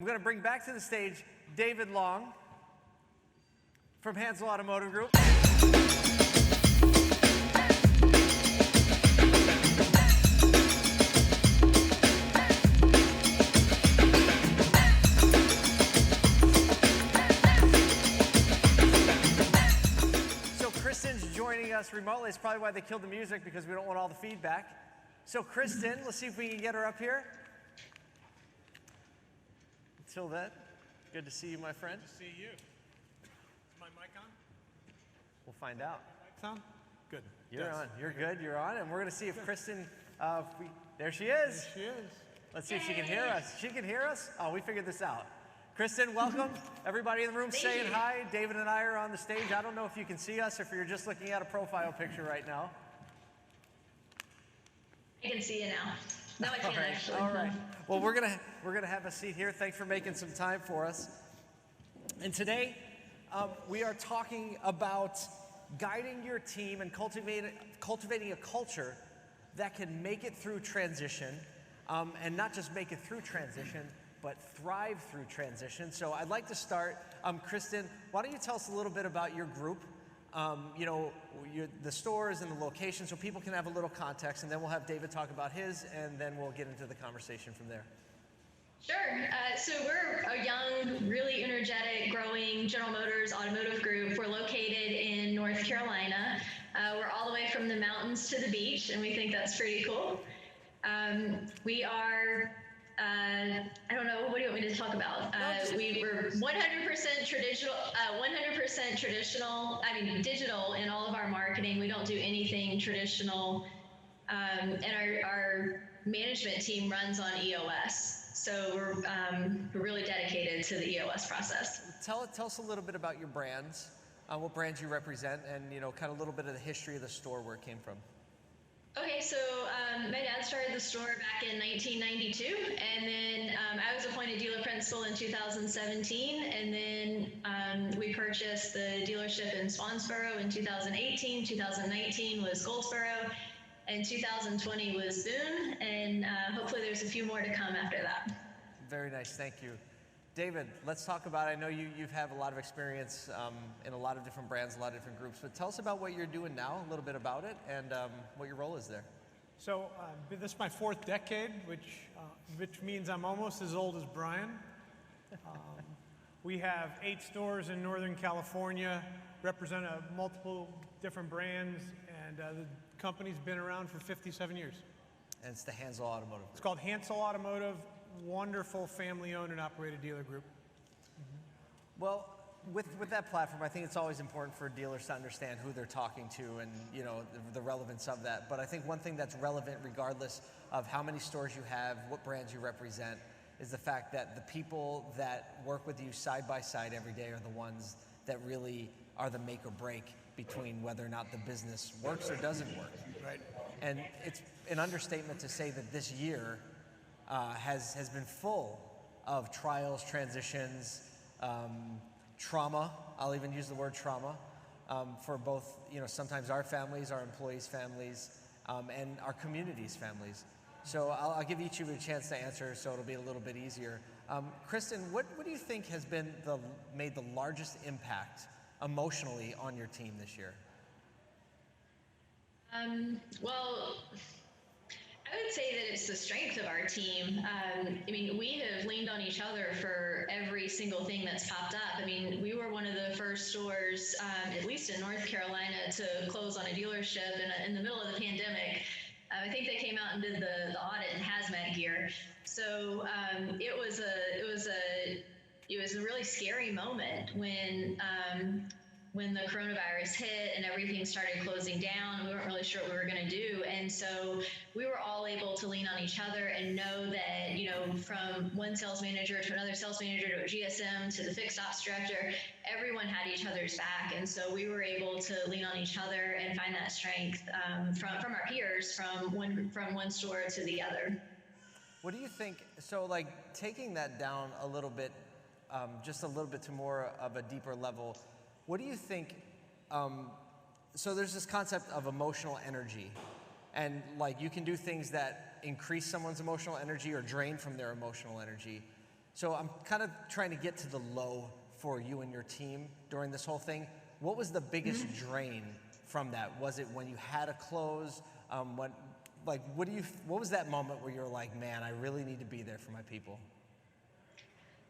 I'm going to bring back to the stage David Long from Hansel Automotive Group. So Kristin's joining us remotely. It's probably why they killed the music, because we don't want all the feedback. So Kristin, let's see if we can get her up here. Until then, good to see you, my friend. Good to see you. Is my mic on? We'll find out. Mic's on? Good. You're Yes. on. You're good. You're on. And we're going to see if Kristin, there she is. There she is. Let's see if she can hear us. She can hear us? Oh, we figured this out. Kristin, welcome. Everybody in the room saying hi. David and I are on the stage. I don't know if you can see us or if you're just looking at a profile picture right now. I can see you now. No, I can't actually. All right. Well, we're gonna have a seat here. Thanks for making some time for us. And today, we are talking about guiding your team and cultivating a culture that can make it through transition, and not just make it through transition, but thrive through transition. So I'd like to start, Kristin, why don't you tell us a little bit about your group? The stores and the location, so people can have a little context, and then we'll have David talk about his, and then we'll get into the conversation from there. Sure. So we're a young, really energetic, growing General Motors Automotive Group. We're located in North Carolina. We're all the way from the mountains to the beach, and we think that's pretty cool. We are I don't know, what do you want me to talk about? We were 100% traditional, digital in all of our marketing. We don't do anything traditional. And our management team runs on EOS. So we're really dedicated to the EOS process. Tell us a little bit about your brands, what brands you represent, and kind of a little bit of the history of the store, where it came from. Okay, so my dad started the store back in 1992, and then I was appointed dealer principal in 2017, and then we purchased the dealership in Swansboro in 2018, 2019 was Goldsboro, and 2020 was Boone, and hopefully there's a few more to come after that. Very nice, thank you. David, let's talk about, I know you've had a lot of experience in a lot of different brands, a lot of different groups, but tell us about what you're doing now, a little bit about it, and what your role is there. So this is my fourth decade, which means I'm almost as old as Brian. We have 8 stores in Northern California, represent multiple different brands, and the company's been around for 57 years. And it's the Hansel Automotive Group. It's called Hansel Automotive. Wonderful family-owned and operated dealer group. Well, with that platform, I think it's always important for dealers to understand who they're talking to and the relevance of that. But I think one thing that's relevant, regardless of how many stores you have, what brands you represent, is the fact that the people that work with you side by side every day are the ones that really are the make or break between whether or not the business works or doesn't work. Right. And it's an understatement to say that this year has been full of trials, transitions, trauma. I'll even use the word trauma for both, sometimes our families, our employees' families, and our community's families. So I'll give each of you a chance to answer, so it'll be a little bit easier. Kristin, what do you think has been made the largest impact emotionally on your team this year? Well, I would say that it's the strength of our team. We have leaned on each other for every single thing that's popped up. We were one of the first stores, at least in North Carolina, to close on a dealership in the middle of the pandemic. I think they came out and did the audit in hazmat gear. So it was a really scary moment when the coronavirus hit and everything started closing down. We weren't really sure what we were going to do. And so we were all able to lean on each other and know that, from one sales manager to another sales manager to a GSM to the fixed ops director, everyone had each other's back. And so we were able to lean on each other and find that strength from our peers, from one store to the other. What do you think, so taking that down a little bit, just a little bit to more of a deeper level, what do you think, so there's this concept of emotional energy, and you can do things that increase someone's emotional energy or drain from their emotional energy. So I'm kind of trying to get to the low for you and your team during this whole thing. What was the biggest drain from that? Was it when you had to close? What was that moment where you're like, man, I really need to be there for my people?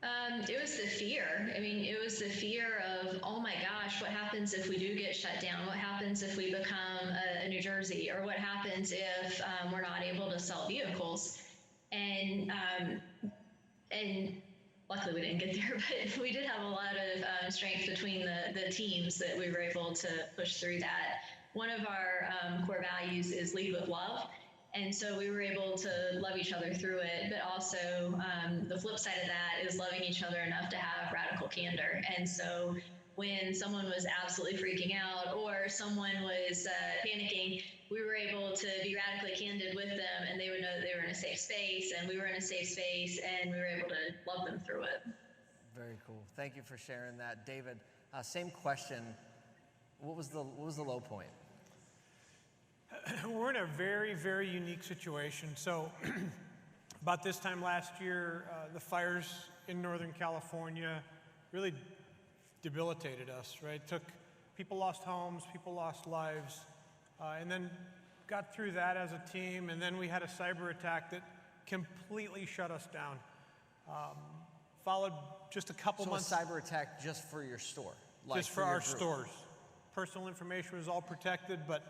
It was the fear. I mean, it was the fear of, oh my gosh, what happens if we do get shut down? What happens if we become a New Jersey? Or what happens if we're not able to sell vehicles? And luckily we didn't get there, but we did have a lot of strength between the teams that we were able to push through that. One of our core values is lead with love. And so we were able to love each other through it, but also the flip side of that is loving each other enough to have radical candor. And so when someone was absolutely freaking out or someone was panicking, we were able to be radically candid with them, and they would know that they were in a safe space, and we were in a safe space, and we were able to love them through it. Very cool. Thank you for sharing that. David, same question. What was the low point? We're in a very, very unique situation. So about this time last year, the fires in Northern California really debilitated us, right? People lost homes, people lost lives, and then got through that as a team, and then we had a cyber attack that completely shut us down. Followed just a couple months. So a cyber attack just for your store? Just for our stores. Personal information was all protected, but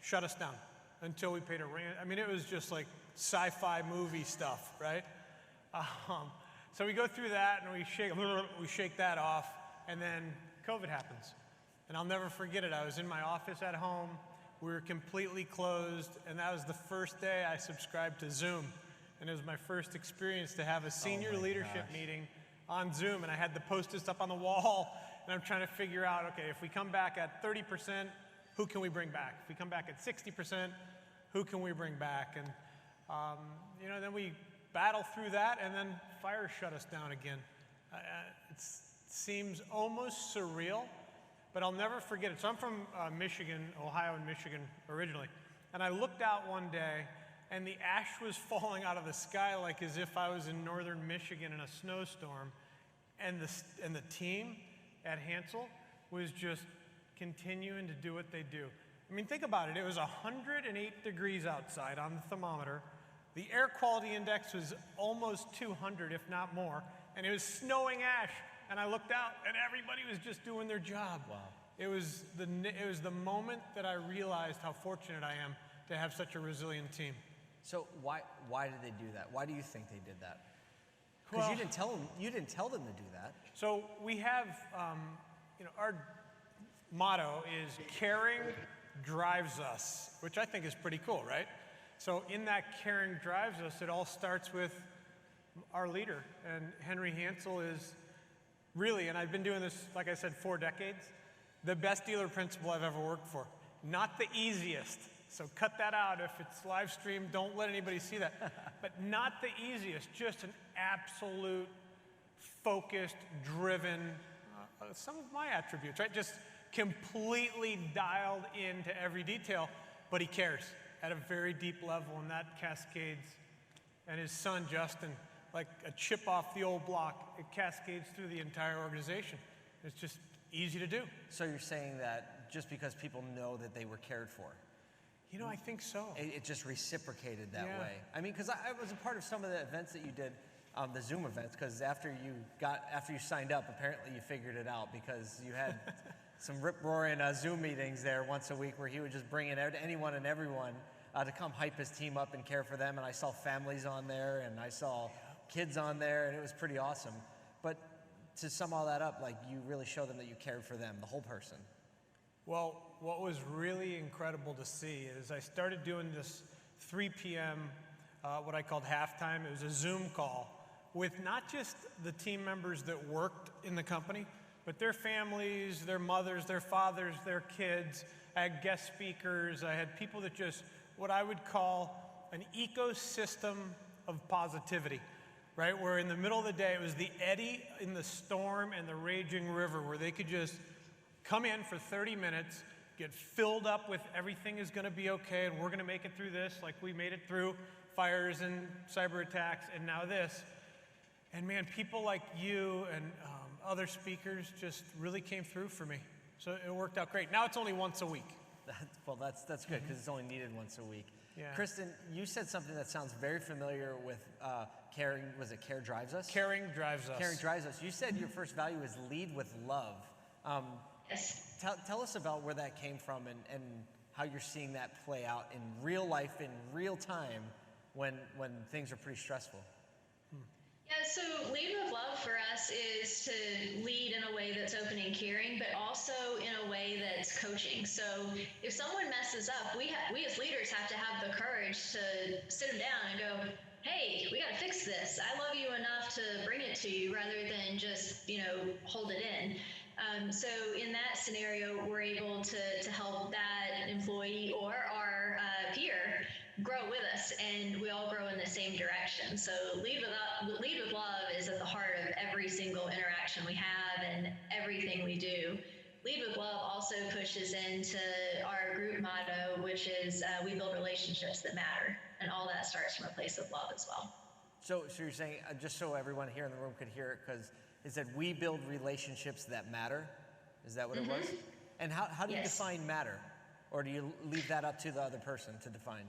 shut us down until we paid a rent. I mean, it was just like sci-fi movie stuff, right? So we go through that and we shake that off, and then COVID happens. And I'll never forget it. I was in my office at home. We were completely closed, and that was the first day I subscribed to Zoom. And it was my first experience to have a senior leadership meeting on Zoom, and I had the post-its up on the wall, and I'm trying to figure out, okay, if we come back at 30%, who can we bring back? If we come back at 60%, who can we bring back? And, then we battle through that, and then fire shut us down again. It seems almost surreal, but I'll never forget it. So I'm from Michigan, Ohio and Michigan originally. And I looked out one day, and the ash was falling out of the sky like as if I was in northern Michigan in a snowstorm. And the team at Hansel was just continuing to do what they do. I mean, think about it. It was 108 degrees outside on the thermometer. The air quality index was almost 200, if not more, and it was snowing ash. And I looked out, and everybody was just doing their job. Wow. It was the moment that I realized how fortunate I am to have such a resilient team. So why did they do that? Why do you think they did that? Because Well, you didn't tell them to do that. So we have, our motto is caring drives us, which I think is pretty cool, right? So in that caring drives us, it all starts with our leader. And Henry Hansel is really, and I've been doing this, like I said, 4 decades, the best dealer principal I've ever worked for. Not the easiest. So cut that out. If it's live streamed, don't let anybody see that. But not the easiest, just an absolute focused, driven, some of my attributes, right? Just completely dialed into every detail, but he cares at a very deep level, and that cascades. And his son, Justin, like a chip off the old block, it cascades through the entire organization. It's just easy to do. So you're saying that just because people know that they were cared for, I think so. it just reciprocated that Yeah. way. I mean, because I was a part of some of the events that you did, the Zoom events, because after you signed up, apparently you figured it out, because you had some rip-roaring Zoom meetings there once a week where he would just bring in anyone and everyone to come hype his team up and care for them. And I saw families on there, and I saw kids on there, and it was pretty awesome. But to sum all that up, like, you really showed them that you cared for them, the whole person. Well, what was really incredible to see is I started doing this 3 p.m., what I called halftime. It was a Zoom call with not just the team members that worked in the company, but their families, their mothers, their fathers, their kids. I had guest speakers. I had people that just, what I would call an ecosystem of positivity, right? Where in the middle of the day, it was the eddy in the storm and the raging river, where they could just come in for 30 minutes, get filled up with everything is going to be okay, and we're going to make it through this like we made it through fires and cyber attacks and now this. And man, people like you and other speakers just really came through for me. So it worked out great. Now it's only once a week. Well, that's good because it's only needed once a week. Yeah. Kristen, you said something that sounds very familiar with caring. Was it Care Drives Us? Caring drives us. Caring drives us. You said your first value is lead with love. Yes. Tell us about where that came from and how you're seeing that play out in real life, in real time, when things are pretty stressful. Yeah, so lead with love for us is to lead in a way that's open and caring, but also in a way that's coaching. So if someone messes up, we as leaders have to have the courage to sit them down and go, hey, we got to fix this. I love you enough to bring it to you rather than just, hold it in. So in that scenario, we're able to help that employee or our peer grow with us, and we all grow in the same direction. So lead with love is at the heart of every single interaction we have and everything we do. Lead with love also pushes into our group motto, which is we build relationships that matter, and all that starts from a place of love as well. So you're saying, just so everyone here in the room could hear it, because it said we build relationships that matter. Is that what it was? And how do you define matter? Or do you leave that up to the other person to define?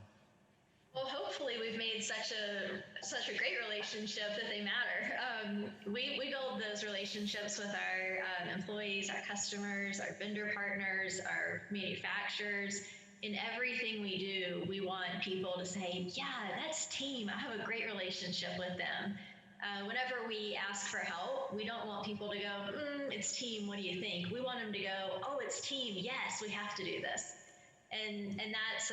Well, hopefully we've made such a great relationship that they matter. We build those relationships with our employees, our customers, our vendor partners, our manufacturers. In everything we do, we want people to say, yeah, that's team. I have a great relationship with them. Whenever we ask for help, we don't want people to go, it's team, what do you think? We want them to go, oh, it's team, yes, we have to do this. And that's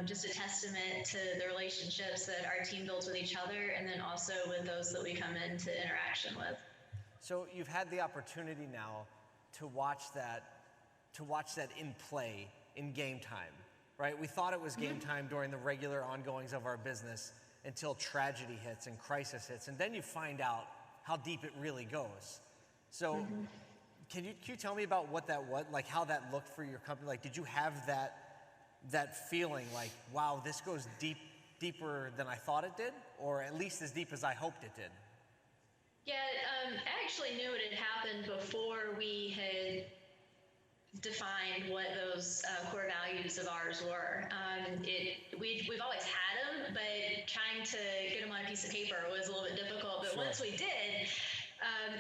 just a testament to the relationships that our team builds with each other, and then also with those that we come into interaction with. So you've had the opportunity now to watch that in play in game time, right? We thought it was game time during the regular ongoings of our business until tragedy hits and crisis hits, and then you find out how deep it really goes. So can you tell me about what that was, like how that looked for your company? Like, did you have that feeling like, wow, this goes deeper than I thought it did, or at least as deep as I hoped it did? Yeah, I actually knew it had happened before we had defined what those core values of ours were. We've always had them, but trying to get them on a piece of paper was a little bit difficult. But once we did,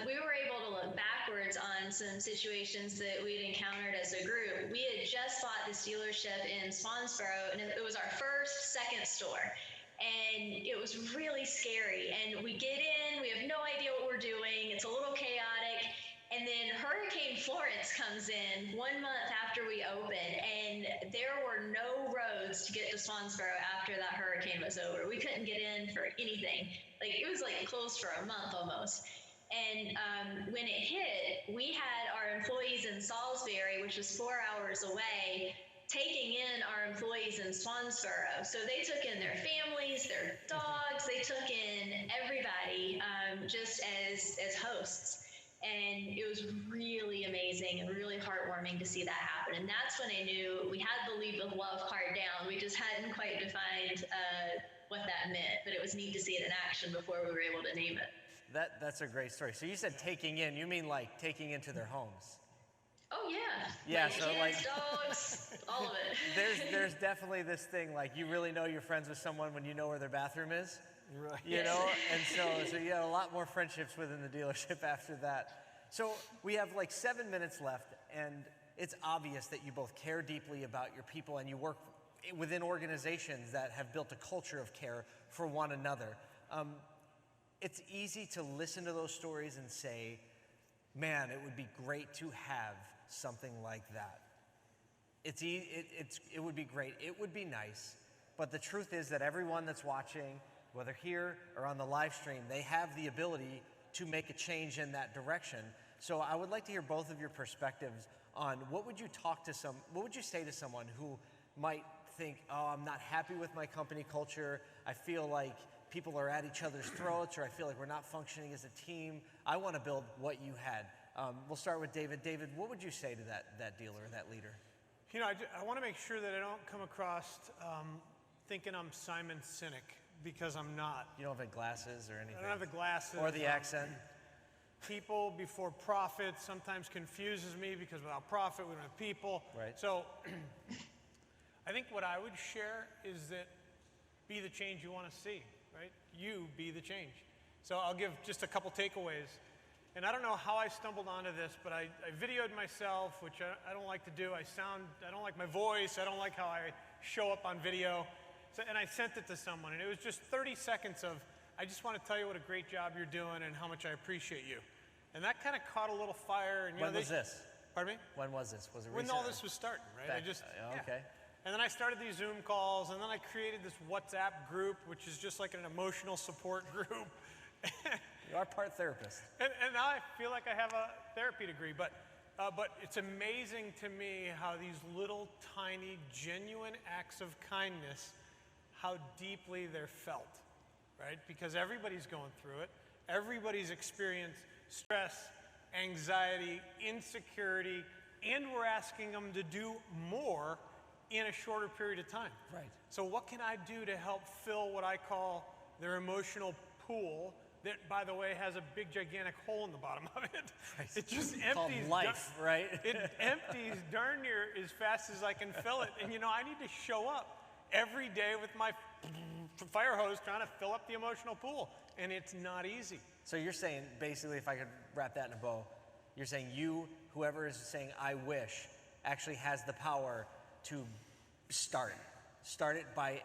we were able to look backwards on some situations that we'd encountered as a group. We had just bought this dealership in Salisbury, and it was our second store. And it was really scary. And we get in, we have no idea what we're doing. It's a little chaotic. And then Hurricane Florence comes in 1 month after we open, and there were no roads to get to Swansboro after that hurricane was over. We couldn't get in for anything. Like, it was like closed for a month almost. And when it hit, we had our employees in Salisbury, which was 4 hours away, taking in our employees in Swansboro. So they took in their families, their dogs, they took in everybody just as hosts. And it was really amazing and really heartwarming to see that happen. And that's when I knew we had the lead with love part down. We just hadn't quite defined what that meant, but it was neat to see it in action before we were able to name it. That's a great story. So you said taking in, you mean like taking into their homes? Oh yeah. Yeah, like so kids, like dogs, all of it. There's definitely this thing, like you really know you're friends with someone when you know where their bathroom is. Right. You know, and so you had a lot more friendships within the dealership after that. So we have like 7 minutes left, and it's obvious that you both care deeply about your people, and you work within organizations that have built a culture of care for one another. It's easy to listen to those stories and say, man, it would be great to have something like that. It would be great. It would be nice. But the truth is that everyone that's watching, whether here or on the live stream, they have the ability to make a change in that direction. So I would like to hear both of your perspectives on what would you say to someone who might think, oh, I'm not happy with my company culture. I feel like people are at each other's throats, or I feel like we're not functioning as a team. I want to build what you had. We'll start with David. David, what would you say to that dealer, that leader? You know, I want to make sure that I don't come across thinking I'm Simon Sinek, because I'm not. You don't have glasses or anything? I don't have the glasses. Or the accent? People before profit sometimes confuses me because without profit, we don't have people. Right. So I think what I would share is that be the change you want to see, right? You be the change. So I'll give just a couple takeaways. And I don't know how I stumbled onto this, but I videoed myself, which I don't like to do. I don't like my voice. I don't like how I show up on video. So, and I sent it to someone, and it was just 30 seconds of, I just want to tell you what a great job you're doing and how much I appreciate you. And that kind of caught a little fire. And, when was this? Pardon me? When was this? Was it when recent? all this was starting, right? Okay. And then I started these Zoom calls, and then I created this WhatsApp group, which is just like an emotional support group. You are part therapist. And now I feel like I have a therapy degree, but it's amazing to me how these little, tiny, genuine acts of kindness, how deeply they're felt, right? Because everybody's going through it. Everybody's experienced stress, anxiety, insecurity, and we're asking them to do more in a shorter period of time. Right. So what can I do to help fill what I call their emotional pool that, by the way, has a big, gigantic hole in the bottom of it? Right. It just called empties. life, right? It empties darn near as fast as I can fill it. And I need to show up every day with my fire hose trying to fill up the emotional pool. And it's not easy. So you're saying, basically, if I could wrap that in a bow, you're saying whoever is saying I wish, actually has the power to start it by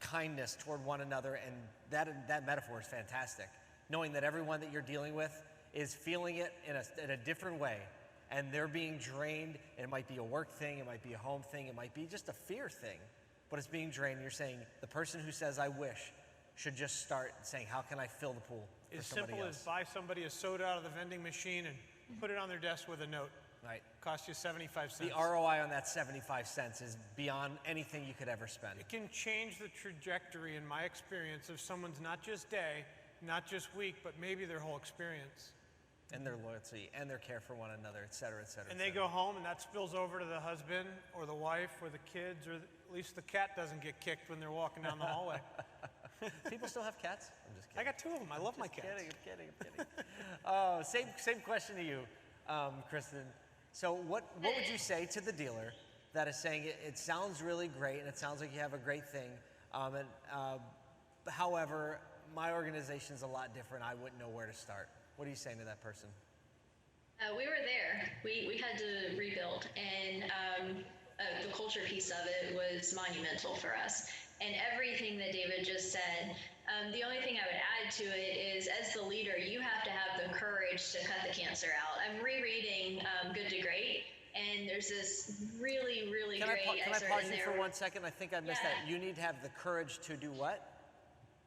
kindness toward one another, and that metaphor is fantastic. Knowing that everyone that you're dealing with is feeling it in a different way, and they're being drained, and it might be a work thing, it might be a home thing, it might be just a fear thing, but it's being drained. You're saying the person who says I wish should just start saying, how can I fill the pool for As somebody simple else? as buy somebody a soda out of the vending machine and put it on their desk with a note. Right. Cost you 75 cents. The ROI on that 75 cents is beyond anything you could ever spend. It can change the trajectory, in my experience, of someone's not just day, not just week, but maybe their whole experience. And their loyalty and their care for one another, et cetera, et cetera. And they go home, and that spills over to the husband or the wife or the kids, or at least the cat doesn't get kicked when they're walking down the hallway. People still have cats? I'm just kidding. I got two of them. I love my cats. I'm kidding. Same question to you, Kristin. So what would you say to the dealer that is saying it sounds really great and it sounds like you have a great thing, however, my organization's a lot different, I wouldn't know where to start? What are you saying to that person? We were there. We had to rebuild, and the culture piece of it was monumental for us. And everything that David just said, the only thing I would add to it is, as the leader, you have to have the courage to cut the cancer out. I'm rereading Good to Great, and there's this really, really great excerpt in there. Can I pause you for 1 second? I think I missed that. You need to have the courage to do what?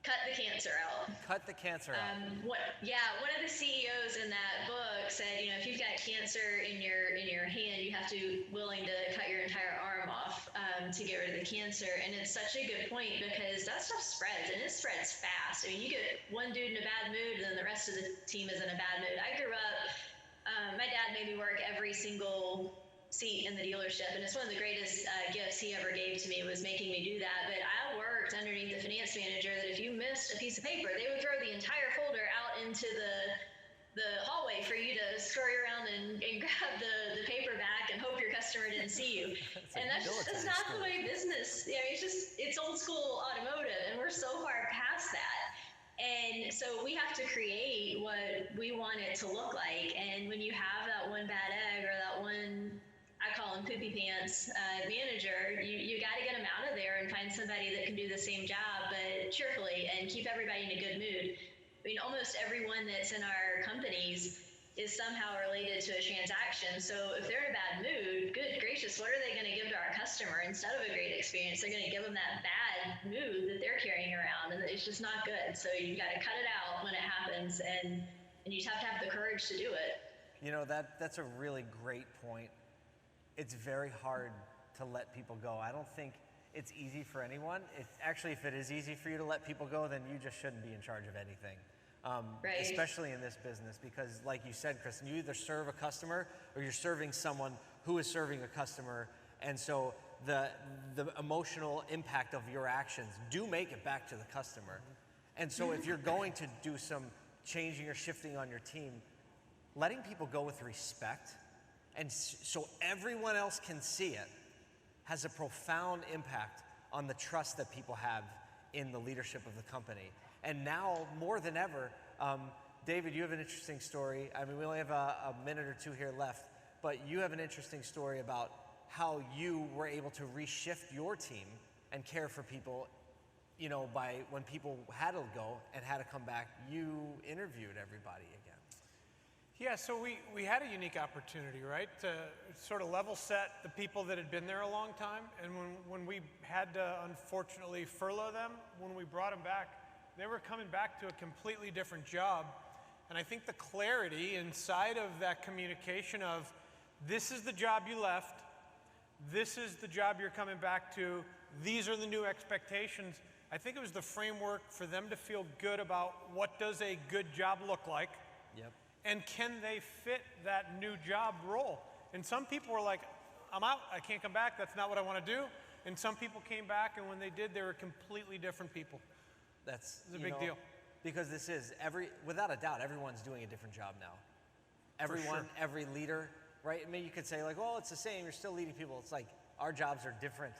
Cut the cancer out. Cut the cancer out. One of the CEOs in that book said, if you've got cancer in your hand, you have to be willing to cut your entire arm off to get rid of the cancer. And it's such a good point, because that stuff spreads, and it spreads fast. I mean, you get one dude in a bad mood, and then the rest of the team is in a bad mood. I grew up, my dad made me work every single seat in the dealership, and it's one of the greatest gifts he ever gave to me, was making me do that. But I worked underneath the finance manager that if you missed a piece of paper, they would throw the entire folder out into the hallway for you to scurry around and grab the paper back and hope your customer didn't see you. And that's not the way business, it's old school automotive, and we're so far past that. And so we have to create what we want it to look like. And when you have that one bad egg, or that one, I call him poopy pants manager, you got to get them out of there and find somebody that can do the same job, but cheerfully, and keep everybody in a good mood. I mean, almost everyone that's in our companies is somehow related to a transaction. So if they're in a bad mood, good gracious, what are they going to give to our customer instead of a great experience? They're going to give them that bad mood that they're carrying around, and it's just not good. So you got to cut it out when it happens, and you just have to have the courage to do it. That's a really great point. It's very hard to let people go. I don't think it's easy for anyone. Actually, if it is easy for you to let people go, then you just shouldn't be in charge of anything. Right. Especially in this business, because like you said, Kristin, you either serve a customer or you're serving someone who is serving a customer, and so the emotional impact of your actions do make it back to the customer. And so if you're going to do some changing or shifting on your team, letting people go with respect, and so everyone else can see it, has a profound impact on the trust that people have in the leadership of the company. And now, more than ever, David, you have an interesting story. I mean, we only have a minute or two here left, but you have an interesting story about how you were able to reshift your team and care for people, you know, by when people had to go and had to come back, you interviewed everybody again. Yeah, so we had a unique opportunity, right, to sort of level set the people that had been there a long time. And when we had to, unfortunately, furlough them, when we brought them back, they were coming back to a completely different job. And I think the clarity inside of that communication of, this is the job you left, this is the job you're coming back to, these are the new expectations. I think it was the framework for them to feel good about what does a good job look like. Yep. And can they fit that new job role? And some people were like, I'm out, I can't come back, that's not what I want to do. And some people came back, and when they did, they were completely different people. That's a big deal. Because this is, without a doubt, everyone's doing a different job now. Everyone, sure. Every leader, right? I mean, you could say like, oh, it's the same, you're still leading people. It's like, our jobs are different.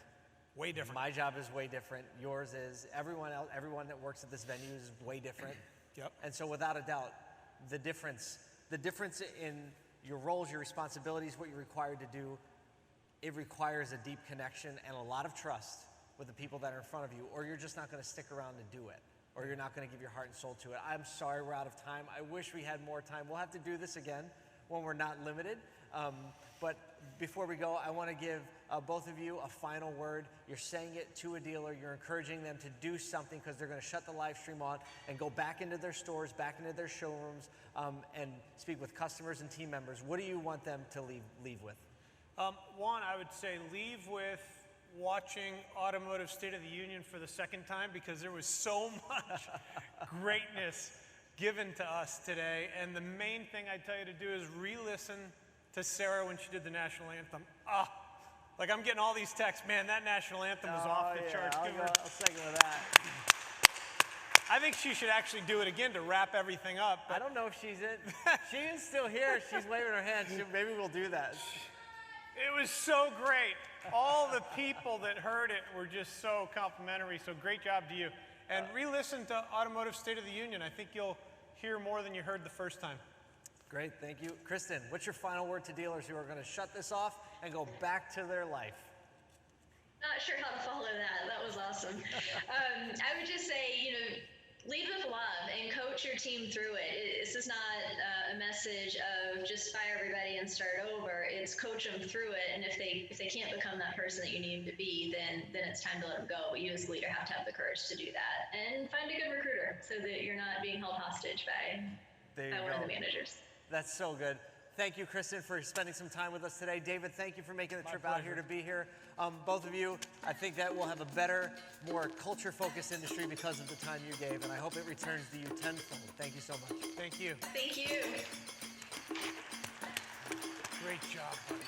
Way different. My job is way different, yours is, everyone else, everyone that works at this venue is way different. Yep. And so without a doubt, the difference in your roles, your responsibilities, what you're required to do, it requires a deep connection and a lot of trust with the people that are in front of you, or you're just not going to stick around to do it, or you're not going to give your heart and soul to it. I'm sorry we're out of time. I wish we had more time. We'll have to do this again when we're not limited. But before we go, I want to give both of you a final word. You're saying it to a dealer. You're encouraging them to do something because they're going to shut the live stream on and go back into their stores, back into their showrooms, and speak with customers and team members. What do you want them to leave with? One, I would say leave with watching Automotive State of the Union for the second time, because there was so much greatness given to us today. And the main thing I tell you to do is re-listen to Sarah when she did the national anthem. Like I'm getting all these texts, man, that national anthem was off the charts. I'll second with that. I think she should actually do it again to wrap everything up. I don't know if she's in. She is still here. She's waving her hand. Maybe we'll do that. It was so great. All the people that heard it were just so complimentary. So great job to you. And re-listen to Automotive State of the Union. I think you'll hear more than you heard the first time. Great, thank you. Kristin, what's your final word to dealers who are going to shut this off and go back to their life? Not sure how to follow that. That was awesome. I would just say, lead with love and coach your team through it. This is not a message of just fire everybody and start over. It's coach them through it, and if they can't become that person that you need them to be, then it's time to let them go. But you as a leader have to have the courage to do that, and find a good recruiter so that you're not being held hostage by one of the managers. That's so good. Thank you, Kristin, for spending some time with us today. David, thank you for making the trip out here to be here. Both of you, I think that we'll have a better, more culture-focused industry because of the time you gave, and I hope it returns to you tenfold. Thank you so much. Thank you. Thank you. Great job, buddy.